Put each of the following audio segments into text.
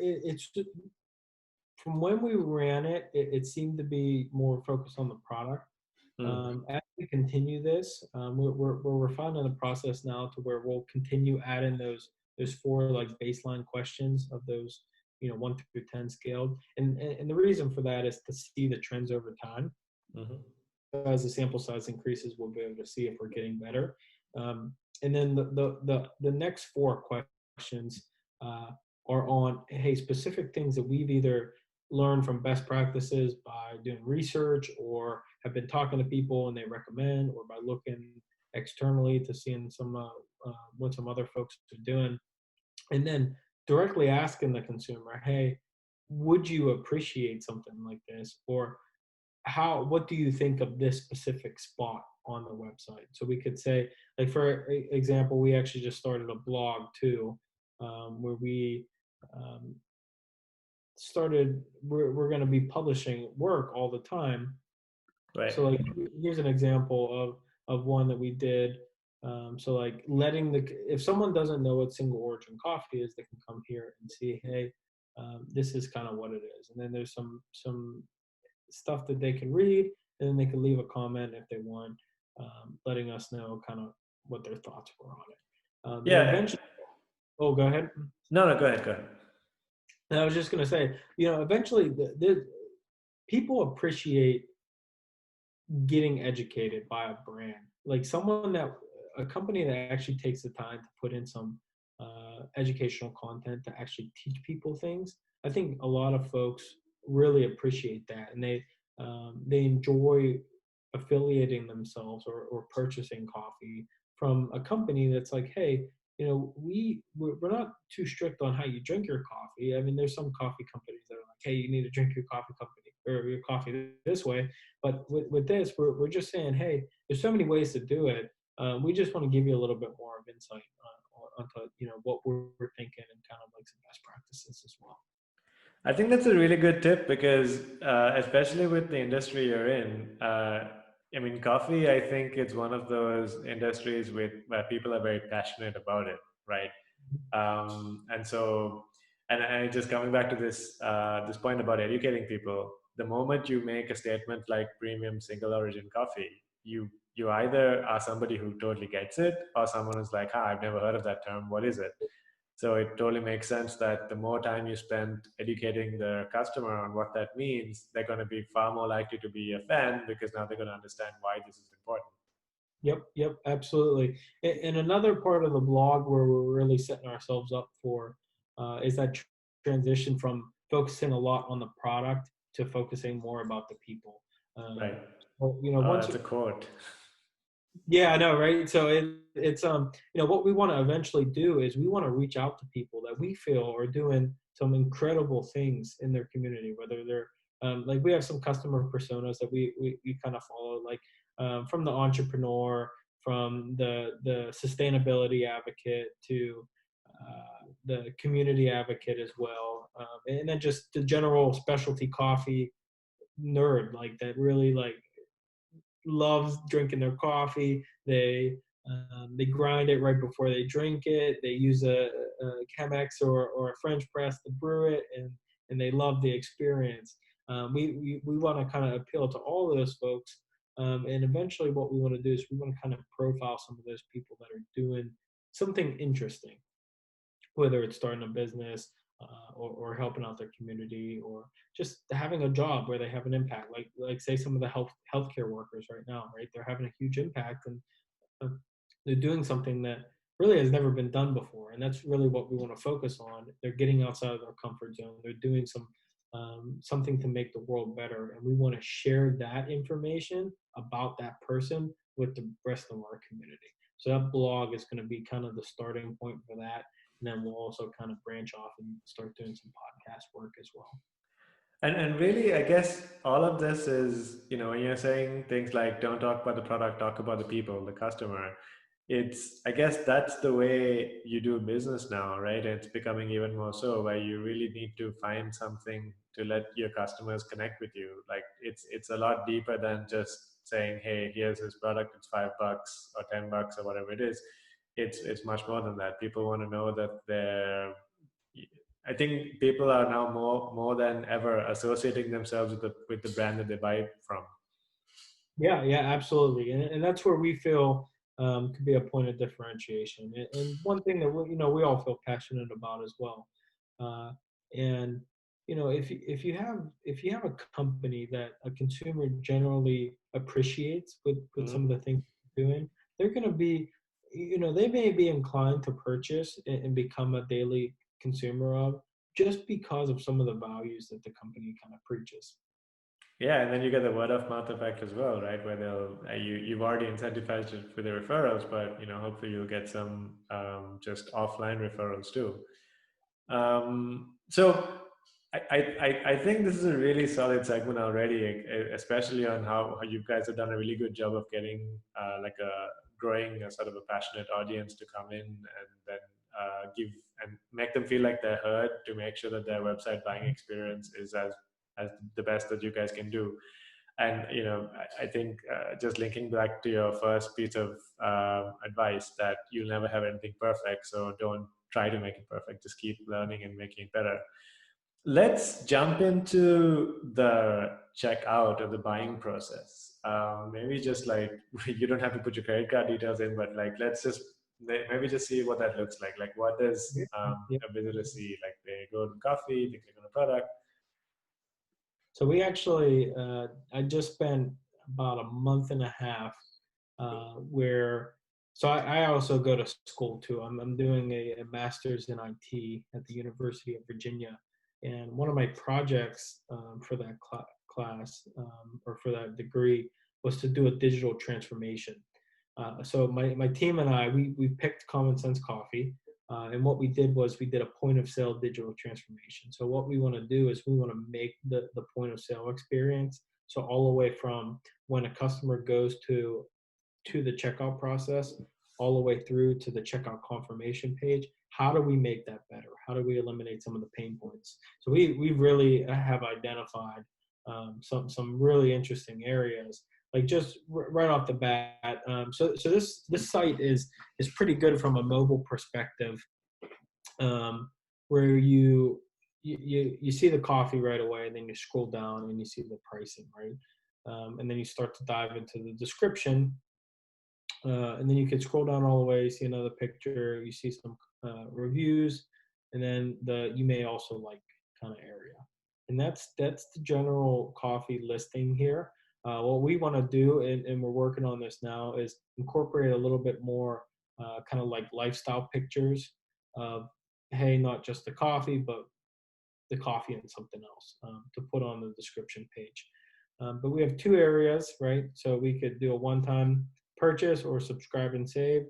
it's from when we ran it, it seemed to be more focused on the product. Mm. As we continue this, we're refining the process now to where we'll continue adding those four like baseline questions of those, 1 through 10 scaled, and the reason for that is to see the trends over time. Mhm. As the sample size increases, we'll be able to see if we're getting better. And then the next four questions uh, are on, hey, specific things that we've either learned from best practices by doing research, or have been talking to people and they recommend, or by looking externally to seeing what some other folks are doing, and then directly asking the consumer, hey, would you appreciate something like this, or what do you think of this specific spot on the website? So we could say, like, for example, we actually just started a blog too, where we um, we're going to be publishing work all the time. Right. So like, here's an example of one that we did. So like, if someone doesn't know what single origin coffee is, they can come here and see, hey, this is kind of what it is. And then there's some stuff that they can read, and then they can leave a comment if they want, letting us know kind of what their thoughts were on it. Then Yeah. eventually, oh, go ahead. No, no, go ahead, go ahead. And I was just going to say, eventually people appreciate getting educated by a brand, like a company that actually takes the time to put in some educational content to actually teach people things. I think a lot of folks really appreciate that, and they enjoy affiliating themselves or purchasing coffee from a company that's like, hey, we're not too strict on how you drink your coffee. I mean, there's some coffee companies that are like, hey, you need to drink your coffee company or your coffee this way. But with this, we're just saying, hey, there's so many ways to do it. We just want to give you a little bit more of insight onto what we're thinking, and kind of like some best practices as well. I think that's a really good tip because, especially with the industry you're in, I mean, coffee, I think it's one of those industries where people are very passionate about it, right? And so, and just coming back to this point about educating people, the moment you make a statement like premium single origin coffee, you either are somebody who totally gets it, or someone who's like, I've never heard of that term. What is it? So it totally makes sense that the more time you spend educating the customer on what that means, they're going to be far more likely to be a fan, because now they're going to understand why this is important. Yep, absolutely. And another part of the blog where we're really setting ourselves up for is that transition from focusing a lot on the product to focusing more about the people. Right. Well, once That's a quote. Yeah, I know, right? So it's what we want to eventually do is we want to reach out to people that we feel are doing some incredible things in their community, whether they're like, we have some customer personas that we kind of follow, like from the entrepreneur, from the sustainability advocate to the community advocate as well, and then just the general specialty coffee nerd, like that really like loves drinking their coffee. They grind it right before they drink it. They use a Chemex or a French press to brew it, and they love the experience. We want to kind of appeal to all of those folks, and eventually, what we want to do is we want to kind of profile some of those people that are doing something interesting, whether it's starting a business, or helping out their community, or just having a job where they have an impact. Like say some of the healthcare workers right now, right? They're having a huge impact, and uh, they're doing something that really has never been done before, and that's really what we want to focus on. They're getting outside of their comfort zone. They're doing something to make the world better, and we want to share that information about that person with the rest of our community. So that blog is going to be kind of the starting point for that, and then we'll also kind of branch off and start doing some podcast work as well. And really, I guess all of this is, when you're saying things like don't talk about the product, talk about the people, the customer, I guess that's the way you do business now, right? It's becoming even more so, where you really need to find something to let your customers connect with you. Like it's a lot deeper than just saying, hey, here's this product, it's $5 or $10 or whatever it is. It's much more than that. People want to know that I think people are now more than ever associating themselves with the brand that they buy from. Yeah, yeah, absolutely, and that's where we feel could be a point of differentiation. And one thing that we all feel passionate about as well. Uh, and if you have a company that a consumer generally appreciates with some of Mhm. the things you're doing, they're going to be, they may be inclined to purchase and become a daily consumer of just because of some of the values that the company kind of preaches. Yeah, and then you get the word of mouth effect as well, right? Where they'll you've already incentivized it for the referrals, but hopefully you'll get some just offline referrals too. So I think this is a really solid segment already, especially on how you guys have done a really good job of getting like a growing a sort of a passionate audience to come in and then give and make them feel like they're heard, to make sure that their website buying experience is as the best that you guys can do. And I think just linking back to your first piece of advice, that you'll never have anything perfect, so don't try to make it perfect, just keep learning and making it better. Let's jump into the checkout of the buying process. Maybe just like you don't have to put your credit card details in, but like let's just maybe just see what that looks like. Like what does Yeah. Yeah. a visitor see? Like they go to coffee, they click on a product. So we actually, I just spent about a month and a half where, so I also go to school too. I'm doing a master's in IT at the University of Virginia. And one of my projects for that class or for that degree was to do a digital transformation. So my team and I, we picked Common Sense Coffee, and what we did was we did a point of sale digital transformation. So what we want to do is we want to make the point of sale experience, so all the way from when a customer goes to the checkout process, all the way through to the checkout confirmation page. How do we make that better? How do we eliminate some of the pain points? So we really have identified some really interesting areas, like just right off the bat. So this site is pretty good from a mobile perspective, where you see the coffee right away, and then you scroll down and you see the pricing, right? And then you start to dive into the description, and then you can scroll down all the way, see another picture, you see some reviews, and then the you may also like kind of area. And that's the general coffee listing here. What we want to do, and we're working on this now, is incorporate a little bit more kind of like lifestyle pictures of, hey, not just the coffee, but the coffee and something else to put on the description page. But we have two areas, right? So we could do a one-time purchase or subscribe and save.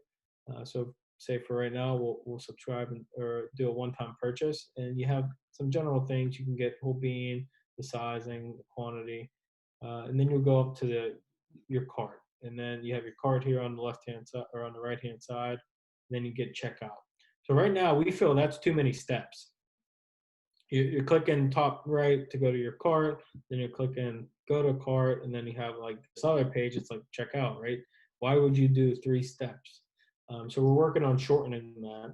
So say for right now, we'll subscribe or do a one-time purchase, and you have some general things. You can get whole bean, the sizing, the quantity, and then you'll go up to your cart, and then you have your cart here on the left-hand side or on the right-hand side. And then you get checkout. So right now we feel that's too many steps. You're clicking top right to go to your cart, then you're clicking go to cart, and then you have like this other page. It's like checkout, right? Why would you do three steps? So we're working on shortening that.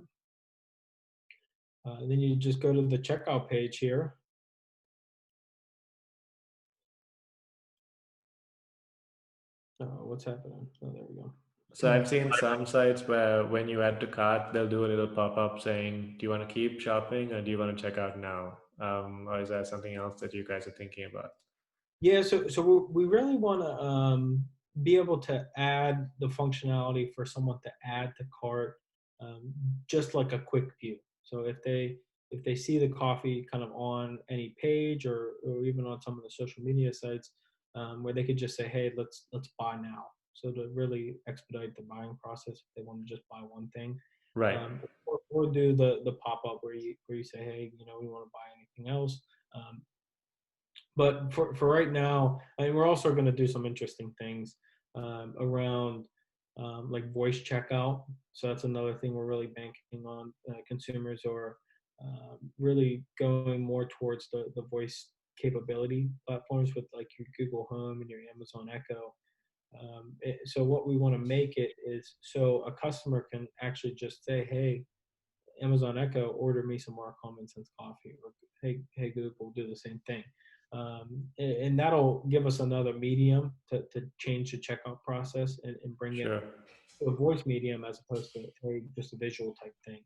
Then you just go to the checkout page here. What's happening? Oh, there we go. So I've seen some sites where when you add to cart, they'll do a little pop-up saying, "Do you want to keep shopping or do you want to check out now?" Or is that something else that you guys are thinking about? Yeah, so we really want to be able to add the functionality for someone to add to cart, um, just like a quick view. So if they see the coffee kind of on any page or even on some of the social media sites, where they could just say, hey, let's buy now. So to really expedite the buying process, if they want to just buy one thing, Right. or do the pop up where you say, hey, we want to buy anything else. But for right now, and we're also going to do some interesting things around like voice checkout. So that's another thing we're really banking on. Consumers are really going more towards the voice capability platforms with like your Google Home and your Amazon Echo. So what we want to make it is so a customer can actually just say, hey, Amazon Echo, order me some more common sense coffee, or hey Google, do the same thing. And that'll give us another medium to change the checkout process, and bring it Sure. to a voice medium as opposed to, hey, just a visual type thing.